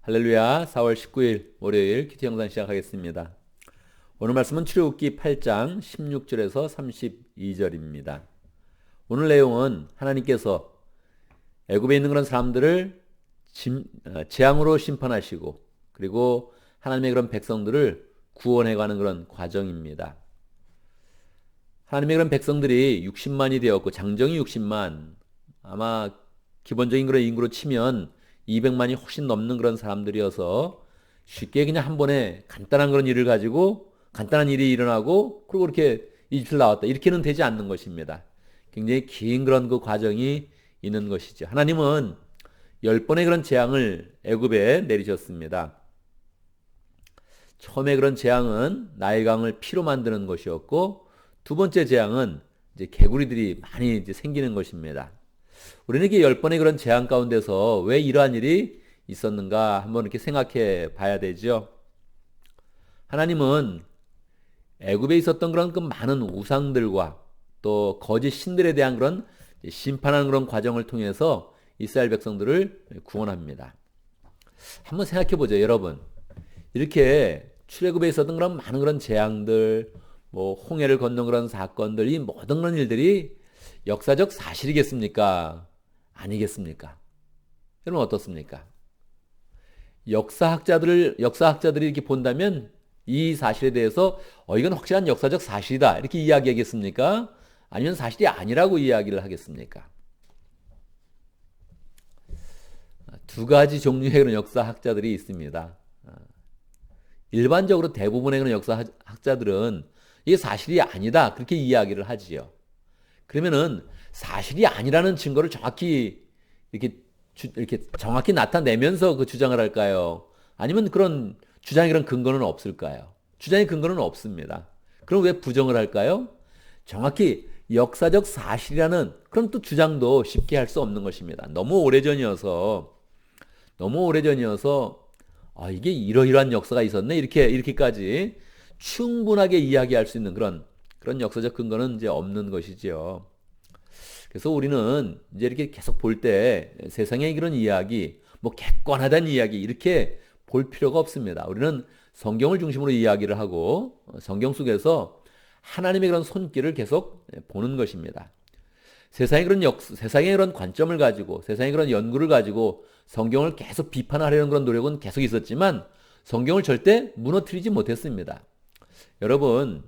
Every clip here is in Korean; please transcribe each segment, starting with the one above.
할렐루야. 4월 19일 월요일 큐티 영상 시작하겠습니다. 오늘 말씀은 출애굽기 8장 16절에서 32절입니다. 오늘 내용은 하나님께서 애굽에 있는 그런 사람들을 재앙으로 심판하시고 그리고 하나님의 그런 백성들을 구원해가는 그런 과정입니다. 하나님의 그런 백성들이 60만이 되었고 장정이 60만, 아마 기본적인 그런 인구로 치면 200만이 훨씬 넘는 그런 사람들이어서 쉽게 그냥 한 번에 간단한 그런 일을 가지고 간단한 일이 일어나고 그리고 이렇게 이집트를 나왔다 이렇게는 되지 않는 것입니다. 굉장히 긴 그런 그 과정이 있는 것이죠. 하나님은 10번의 그런 재앙을 애굽에 내리셨습니다. 처음에 그런 재앙은 나일강을 피로 만드는 것이었고 두 번째 재앙은 이제 개구리들이 많이 이제 생기는 것입니다. 우리는 이게 10번의 그런 재앙 가운데서 왜 이러한 일이 있었는가 한번 이렇게 생각해 봐야 되죠. 하나님은 애굽에 있었던 그런 그 많은 우상들과 또 거짓 신들에 대한 그런 심판하는 그런 과정을 통해서 이스라엘 백성들을 구원합니다. 한번 생각해 보죠, 여러분. 이렇게 출애굽에 있었던 그런 많은 그런 재앙들, 뭐 홍해를 건넌 그런 사건들, 이 모든 그런 일들이 역사적 사실이겠습니까? 아니겠습니까? 여러분 어떻습니까? 역사학자들이 이렇게 본다면 이 사실에 대해서 이건 확실한 역사적 사실이다 이렇게 이야기하겠습니까? 아니면 사실이 아니라고 이야기를 하겠습니까? 두 가지 종류의 그런 역사학자들이 있습니다. 일반적으로 대부분의 그런 역사학자들은 이게 사실이 아니다 그렇게 이야기를 하지요. 그러면은 사실이 아니라는 증거를 정확히 이렇게 정확히 나타내면서 그 주장을 할까요? 아니면 그런 주장의 그런 근거는 없을까요? 주장의 근거는 없습니다. 그럼 왜 부정을 할까요? 정확히 역사적 사실이라는 그런 또 주장도 쉽게 할 수 없는 것입니다. 너무 오래전이어서 이게 이러이러한 역사가 있었네 이렇게까지 충분하게 이야기할 수 있는 그런 역사적 근거는 이제 없는 것이지요. 그래서 우리는 이제 이렇게 계속 볼 때 세상의 그런 이야기, 뭐 객관하다는 이야기 이렇게 볼 필요가 없습니다. 우리는 성경을 중심으로 이야기를 하고 성경 속에서 하나님의 그런 손길을 계속 보는 것입니다. 세상의 그런 관점을 가지고 세상의 그런 연구를 가지고 성경을 계속 비판하려는 그런 노력은 계속 있었지만 성경을 절대 무너뜨리지 못했습니다. 여러분,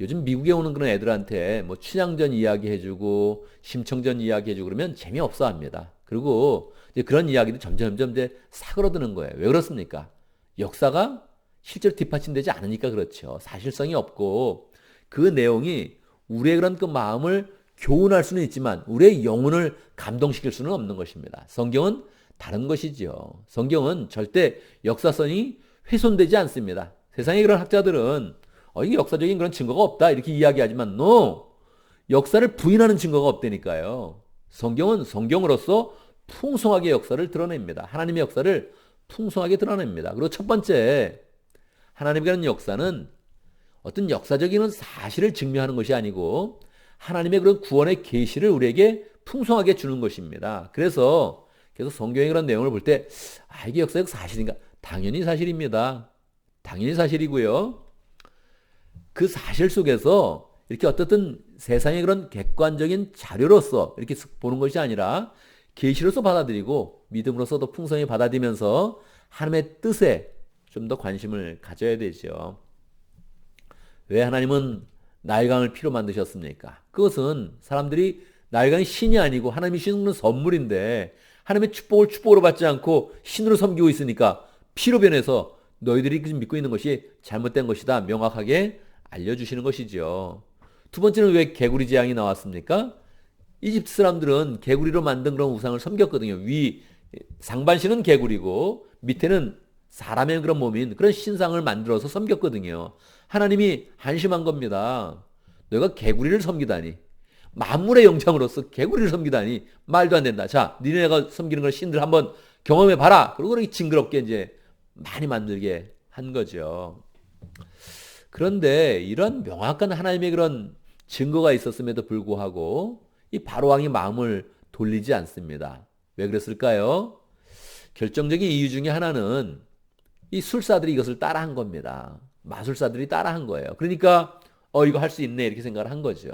요즘 미국에 오는 그런 애들한테 뭐 춘향전 이야기 해주고 심청전 이야기 해주고 그러면 재미없어 합니다. 그리고 이제 그런 이야기도 점점 이제 사그러드는 거예요. 왜 그렇습니까? 역사가 실제로 뒷받침되지 않으니까 그렇죠. 사실성이 없고 그 내용이 우리의 그런 그 마음을 교훈할 수는 있지만 우리의 영혼을 감동시킬 수는 없는 것입니다. 성경은 다른 것이죠. 성경은 절대 역사성이 훼손되지 않습니다. 세상의 그런 학자들은 이게 역사적인 그런 증거가 없다 이렇게 이야기하지만 역사를 부인하는 증거가 없다니까요. 성경은 성경으로서 풍성하게 역사를 드러냅니다. 하나님의 역사를 풍성하게 드러냅니다. 그리고 첫 번째, 하나님의 그런 역사는 어떤 역사적인 사실을 증명하는 것이 아니고 하나님의 그런 구원의 계시를 우리에게 풍성하게 주는 것입니다. 그래서 성경의 그런 내용을 볼 때 이게 역사적 사실인가? 당연히 사실입니다. 당연히 사실이고요. 그 사실 속에서 이렇게 어떻든 세상의 그런 객관적인 자료로서 이렇게 보는 것이 아니라 계시로서 받아들이고 믿음으로서도 풍성히 받아들이면서 하나님의 뜻에 좀 더 관심을 가져야 되죠. 왜 하나님은 나일강을 피로 만드셨습니까? 그것은 사람들이 나일강이 신이 아니고 하나님이 주는 선물인데 하나님의 축복으로 받지 않고 신으로 섬기고 있으니까 피로 변해서 너희들이 지금 믿고 있는 것이 잘못된 것이다 명확하게 알려주시는 것이죠. 두 번째는 왜 개구리 재앙이 나왔습니까? 이집트 사람들은 개구리로 만든 그런 우상을 섬겼거든요. 상반신은 개구리고 밑에는 사람의 그런 몸인 그런 신상을 만들어서 섬겼거든요. 하나님이 한심한 겁니다. 너희가 개구리를 섬기다니, 만물의 영장으로서 개구리를 섬기다니 말도 안 된다. 자, 니네가 섬기는 걸 신들 한번 경험해 봐라. 그리고 그렇게 징그럽게 이제 많이 만들게 한 거죠. 그런데 이런 명확한 하나님의 그런 증거가 있었음에도 불구하고 이 바로 왕이 마음을 돌리지 않습니다. 왜 그랬을까요? 결정적인 이유 중에 하나는 이 술사들이 이것을 따라한 겁니다. 마술사들이 따라한 거예요. 그러니까 이거 할 수 있네 이렇게 생각을 한 거죠.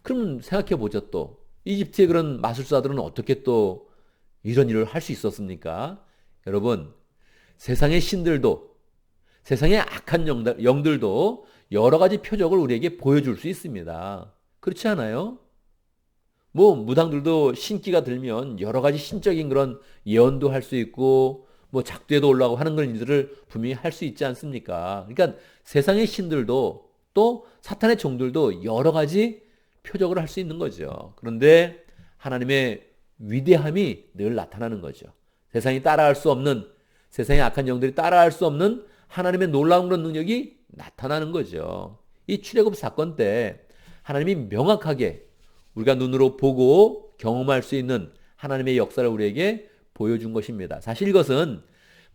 그럼 생각해 보죠 또. 이집트의 그런 마술사들은 어떻게 또 이런 일을 할 수 있었습니까? 여러분, 세상의 신들도 세상의 악한 영들도 여러 가지 표적을 우리에게 보여줄 수 있습니다. 그렇지 않아요? 뭐 무당들도 신기가 들면 여러 가지 신적인 그런 예언도 할 수 있고 뭐 작두에도 올라가고 하는 그런 일들을 분명히 할 수 있지 않습니까? 그러니까 세상의 신들도 또 사탄의 종들도 여러 가지 표적을 할 수 있는 거죠. 그런데 하나님의 위대함이 늘 나타나는 거죠. 세상이 따라할 수 없는, 세상의 악한 영들이 따라할 수 없는 하나님의 놀라운 그런 능력이 나타나는 거죠. 이 출애굽 사건 때 하나님이 명확하게 우리가 눈으로 보고 경험할 수 있는 하나님의 역사를 우리에게 보여준 것입니다. 사실 이것은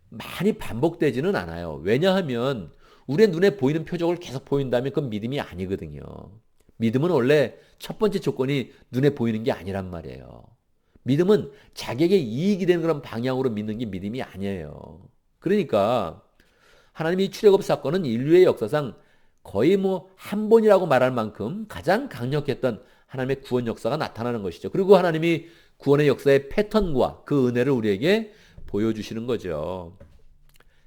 많이 반복되지는 않아요. 왜냐하면 우리의 눈에 보이는 표적을 계속 보인다면 그건 믿음이 아니거든요. 믿음은 원래 첫 번째 조건이 눈에 보이는 게 아니란 말이에요. 믿음은 자기에게 이익이 되는 그런 방향으로 믿는 게 믿음이 아니에요. 그러니까 하나님이 출애굽 사건은 인류의 역사상 거의 뭐 한 번이라고 말할 만큼 가장 강력했던 하나님의 구원 역사가 나타나는 것이죠. 그리고 하나님이 구원의 역사의 패턴과 그 은혜를 우리에게 보여주시는 거죠.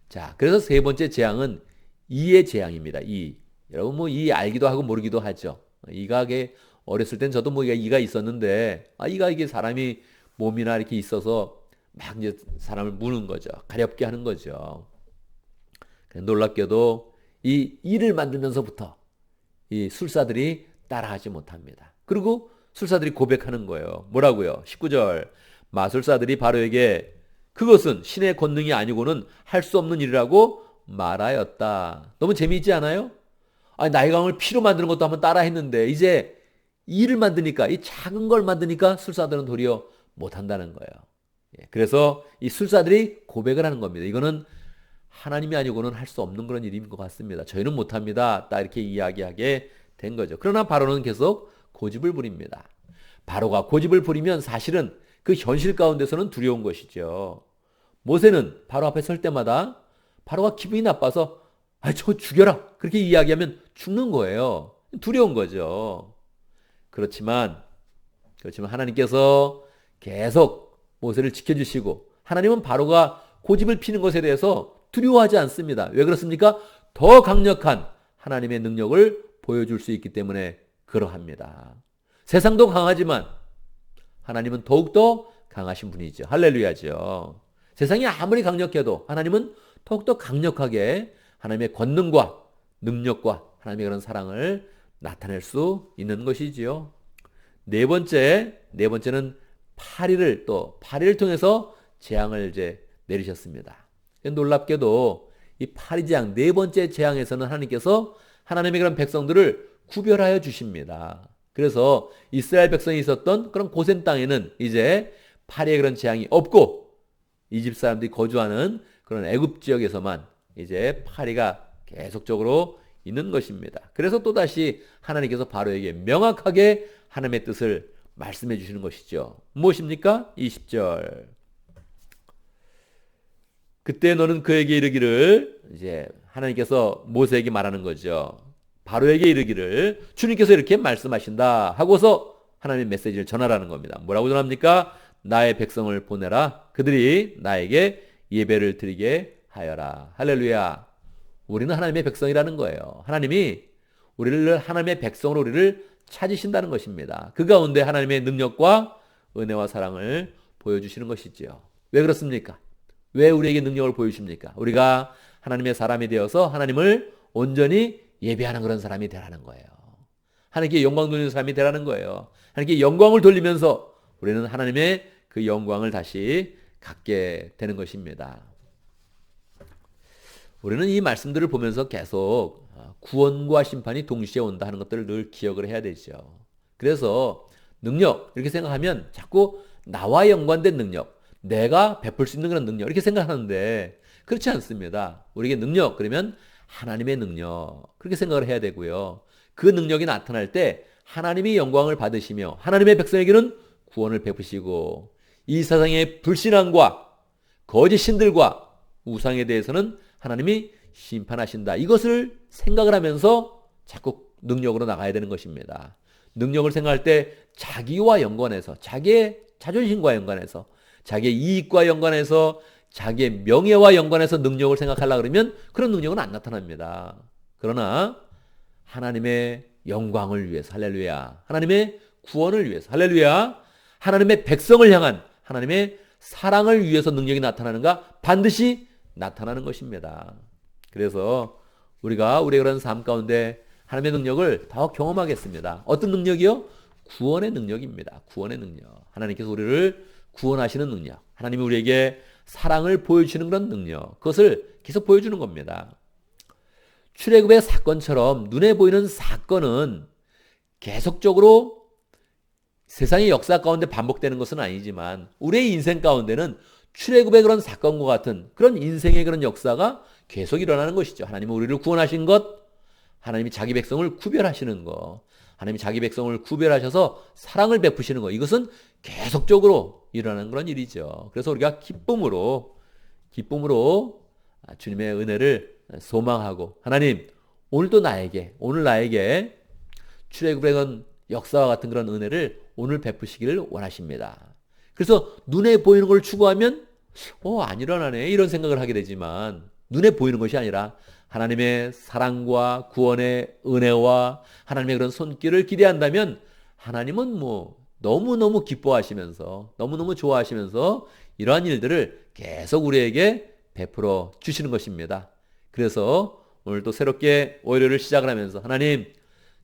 자, 그래서 세 번째 재앙은 이의 재앙입니다. 이. 여러분 뭐 이 알기도 하고 모르기도 하죠. 이가게 어렸을 땐 저도 뭐 이가 있었는데 이가 이게 사람이 몸이나 이렇게 있어서 막 이제 사람을 무는 거죠. 가렵게 하는 거죠. 놀랍게도 이 이를 만들면서부터 이 술사들이 따라하지 못합니다. 그리고 술사들이 고백하는 거예요. 뭐라고요? 19절 마술사들이 바로에게 그것은 신의 권능이 아니고는 할 수 없는 일이라고 말하였다. 너무 재미있지 않아요? 나일강을 피로 만드는 것도 한번 따라 했는데 이제 이를 만드니까 이 작은 걸 만드니까 술사들은 도리어 못한다는 거예요. 그래서 이 술사들이 고백을 하는 겁니다. 이거는 하나님이 아니고는 할 수 없는 그런 일인 것 같습니다. 저희는 못합니다. 딱 이렇게 이야기하게 된 거죠. 그러나 바로는 계속 고집을 부립니다. 바로가 고집을 부리면 사실은 그 현실 가운데서는 두려운 것이죠. 모세는 바로 앞에 설 때마다 바로가 기분이 나빠서 저거 죽여라 그렇게 이야기하면 죽는 거예요. 두려운 거죠. 그렇지만 하나님께서 계속 모세를 지켜주시고 하나님은 바로가 고집을 피는 것에 대해서 두려워하지 않습니다. 왜 그렇습니까? 더 강력한 하나님의 능력을 보여줄 수 있기 때문에 그러합니다. 세상도 강하지만 하나님은 더욱더 강하신 분이죠. 할렐루야죠. 세상이 아무리 강력해도 하나님은 더욱더 강력하게 하나님의 권능과 능력과 하나님의 그런 사랑을 나타낼 수 있는 것이지요. 네 번째는 파리를 통해서 재앙을 이제 내리셨습니다. 놀랍게도 이 파리 재앙, 네 번째 재앙에서는 하나님께서 하나님의 그런 백성들을 구별하여 주십니다. 그래서 이스라엘 백성이 있었던 그런 고센 땅에는 이제 파리의 그런 재앙이 없고 이집 사람들이 거주하는 그런 애굽 지역에서만 이제 파리가 계속적으로 있는 것입니다. 그래서 또다시 하나님께서 바로에게 명확하게 하나님의 뜻을 말씀해 주시는 것이죠. 무엇입니까? 20절. 그때 너는 그에게 이르기를, 이제 하나님께서 모세에게 말하는 거죠. 바로에게 이르기를 주님께서 이렇게 말씀하신다 하고서 하나님의 메시지를 전하라는 겁니다. 뭐라고 전합니까? 나의 백성을 보내라. 그들이 나에게 예배를 드리게 하여라. 할렐루야. 우리는 하나님의 백성이라는 거예요. 하나님이 하나님의 백성으로 우리를 찾으신다는 것입니다. 그 가운데 하나님의 능력과 은혜와 사랑을 보여주시는 것이지요. 왜 그렇습니까? 왜 우리에게 능력을 보여주십니까? 우리가 하나님의 사람이 되어서 하나님을 온전히 예배하는 그런 사람이 되라는 거예요. 하나님께 영광 돌리는 사람이 되라는 거예요. 하나님께 영광을 돌리면서 우리는 하나님의 그 영광을 다시 갖게 되는 것입니다. 우리는 이 말씀들을 보면서 계속 구원과 심판이 동시에 온다 하는 것들을 늘 기억을 해야 되죠. 그래서 능력 이렇게 생각하면 자꾸 나와 연관된 능력, 내가 베풀 수 있는 그런 능력 이렇게 생각하는데 그렇지 않습니다. 우리에게 능력 그러면 하나님의 능력 그렇게 생각을 해야 되고요. 그 능력이 나타날 때 하나님이 영광을 받으시며 하나님의 백성에게는 구원을 베푸시고 이 세상의 불신앙과 거짓 신들과 우상에 대해서는 하나님이 심판하신다. 이것을 생각을 하면서 자꾸 능력으로 나가야 되는 것입니다. 능력을 생각할 때 자기와 연관해서, 자기의 자존심과 연관해서, 자기의 이익과 연관해서, 자기의 명예와 연관해서 능력을 생각하려고 그러면 그런 능력은 안 나타납니다. 그러나 하나님의 영광을 위해서, 할렐루야, 하나님의 구원을 위해서, 할렐루야, 하나님의 백성을 향한 하나님의 사랑을 위해서 능력이 나타나는가? 반드시 나타나는 것입니다. 그래서 우리가 우리의 그런 삶 가운데 하나님의 능력을 더 경험하겠습니다. 어떤 능력이요? 구원의 능력입니다. 구원의 능력. 하나님께서 우리를 구원하시는 능력. 하나님이 우리에게 사랑을 보여주시는 그런 능력. 그것을 계속 보여주는 겁니다. 출애굽의 사건처럼 눈에 보이는 사건은 계속적으로 세상의 역사 가운데 반복되는 것은 아니지만 우리의 인생 가운데는 출애굽의 그런 사건과 같은 그런 인생의 그런 역사가 계속 일어나는 것이죠. 하나님은 우리를 구원하신 것, 하나님이 자기 백성을 구별하시는 것, 하나님이 자기 백성을 구별하셔서 사랑을 베푸시는 것, 이것은 계속적으로 일어나는 그런 일이죠. 그래서 우리가 기쁨으로 주님의 은혜를 소망하고, 하나님 오늘 나에게 출애굽의 그런 역사와 같은 그런 은혜를 오늘 베푸시기를 원하십니다. 그래서 눈에 보이는 걸 추구하면 안 일어나네 이런 생각을 하게 되지만, 눈에 보이는 것이 아니라 하나님의 사랑과 구원의 은혜와 하나님의 그런 손길을 기대한다면 하나님은 너무너무 기뻐하시면서 너무너무 좋아하시면서 이러한 일들을 계속 우리에게 베풀어 주시는 것입니다. 그래서 오늘 또 새롭게 월요일을 시작을 하면서 하나님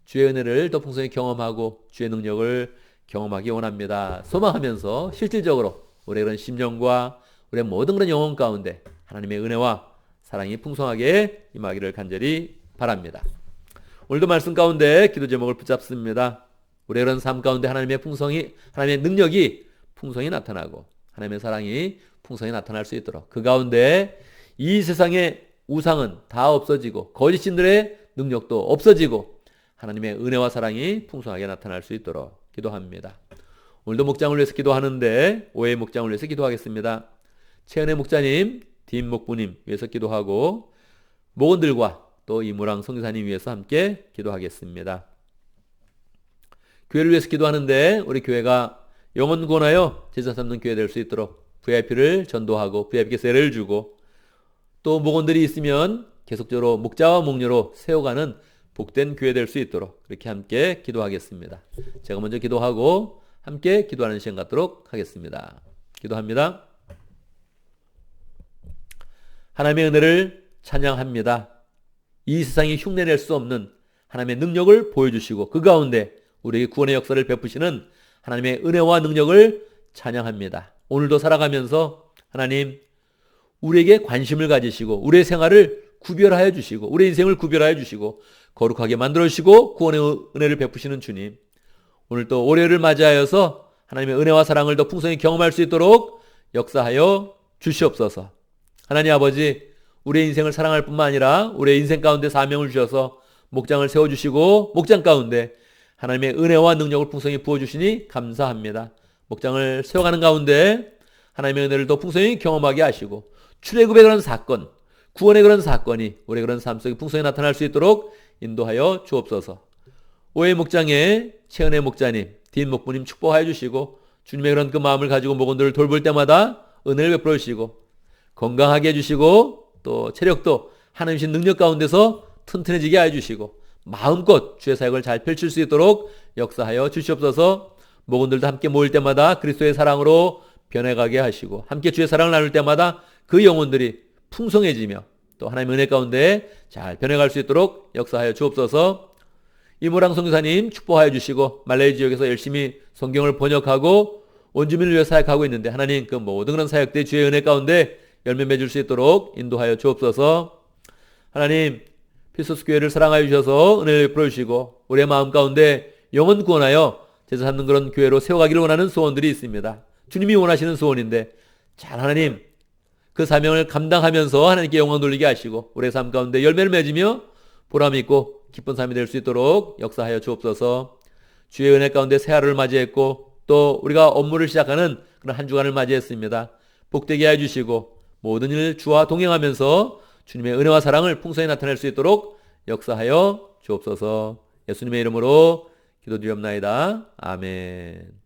주의 은혜를 더 풍성히 경험하고 주의 능력을 경험하기 원합니다. 소망하면서 실질적으로 우리의 그런 심령과 우리의 모든 그런 영혼 가운데 하나님의 은혜와 사랑이 풍성하게 임하기를 간절히 바랍니다. 오늘도 말씀 가운데 기도 제목을 붙잡습니다. 우리의 그런 삶 가운데 하나님의 능력이 풍성히 나타나고 하나님의 사랑이 풍성히 나타날 수 있도록, 그 가운데 이 세상의 우상은 다 없어지고 거짓신들의 능력도 없어지고 하나님의 은혜와 사랑이 풍성하게 나타날 수 있도록 기도합니다. 오늘도 목장을 위해서 기도하는데 오해의 목장을 위해서 기도하겠습니다. 최은혜 목자님, 딘 목부님 위해서 기도하고 목원들과 또 이무랑 성교사님 위해서 함께 기도하겠습니다. 교회를 위해서 기도하는데 우리 교회가 영혼 구원하여 제자 삼는 교회 될 수 있도록 VIP를 전도하고 VIP께 세례를 주고 또 목원들이 있으면 계속적으로 목자와 목녀로 세워가는 복된 교회 될 수 있도록 그렇게 함께 기도하겠습니다. 제가 먼저 기도하고 함께 기도하는 시간 갖도록 하겠습니다. 기도합니다. 하나님의 은혜를 찬양합니다. 이 세상이 흉내낼 수 없는 하나님의 능력을 보여주시고 그 가운데 우리에게 구원의 역사를 베푸시는 하나님의 은혜와 능력을 찬양합니다. 오늘도 살아가면서 하나님 우리에게 관심을 가지시고 우리의 생활을 구별하여 주시고 우리의 인생을 구별하여 주시고 거룩하게 만들어 주시고 구원의 은혜를 베푸시는 주님, 오늘 또 월요일을 맞이하여서 하나님의 은혜와 사랑을 더 풍성히 경험할 수 있도록 역사하여 주시옵소서. 하나님 아버지, 우리의 인생을 사랑할 뿐만 아니라 우리의 인생 가운데 사명을 주셔서 목장을 세워주시고 목장 가운데 하나님의 은혜와 능력을 풍성히 부어주시니 감사합니다. 목장을 세워가는 가운데 하나님의 은혜를 더 풍성히 경험하게 하시고 출애굽의 그런 사건, 구원의 그런 사건이 우리의 그런 삶 속에 풍성히 나타날 수 있도록 인도하여 주옵소서. 오해 목장의 최은혜 목자님, 딘 목부님 축복하여 주시고 주님의 그런 그 마음을 가지고 목원들을 돌볼 때마다 은혜를 베풀어 주시고 건강하게 해주시고 또 체력도 하나님신 능력 가운데서 튼튼해지게 해주시고 마음껏 주의 사역을 잘 펼칠 수 있도록 역사하여 주시옵소서. 목원들도 함께 모일 때마다 그리스도의 사랑으로 변해가게 하시고 함께 주의 사랑을 나눌 때마다 그 영혼들이 풍성해지며 또 하나님의 은혜 가운데 잘 변해갈 수 있도록 역사하여 주옵소서. 이모랑 선교사님 축복하여 주시고 말레이 지역에서 열심히 성경을 번역하고 온 주민을 위해 사역하고 있는데 하나님 그 모든 그런 사역들 주의 은혜 가운데 열매 맺을 수 있도록 인도하여 주옵소서. 하나님 필소스 교회를 사랑하여 주셔서 은혜를 베풀어 주시고 우리의 마음 가운데 영혼 구원하여 제자 삼는 그런 교회로 세워가기를 원하는 소원들이 있습니다. 주님이 원하시는 소원인데 잘 하나님 그 사명을 감당하면서 하나님께 영광 돌리게 하시고 우리의 삶 가운데 열매를 맺으며 보람 있고 기쁜 삶이 될 수 있도록 역사하여 주옵소서. 주의 은혜 가운데 새하루를 맞이했고 또 우리가 업무를 시작하는 그런 한 주간을 맞이했습니다. 복되게 해주시고 모든 일 주와 동행하면서 주님의 은혜와 사랑을 풍성히 나타낼 수 있도록 역사하여 주옵소서. 예수님의 이름으로 기도드리옵나이다. 아멘.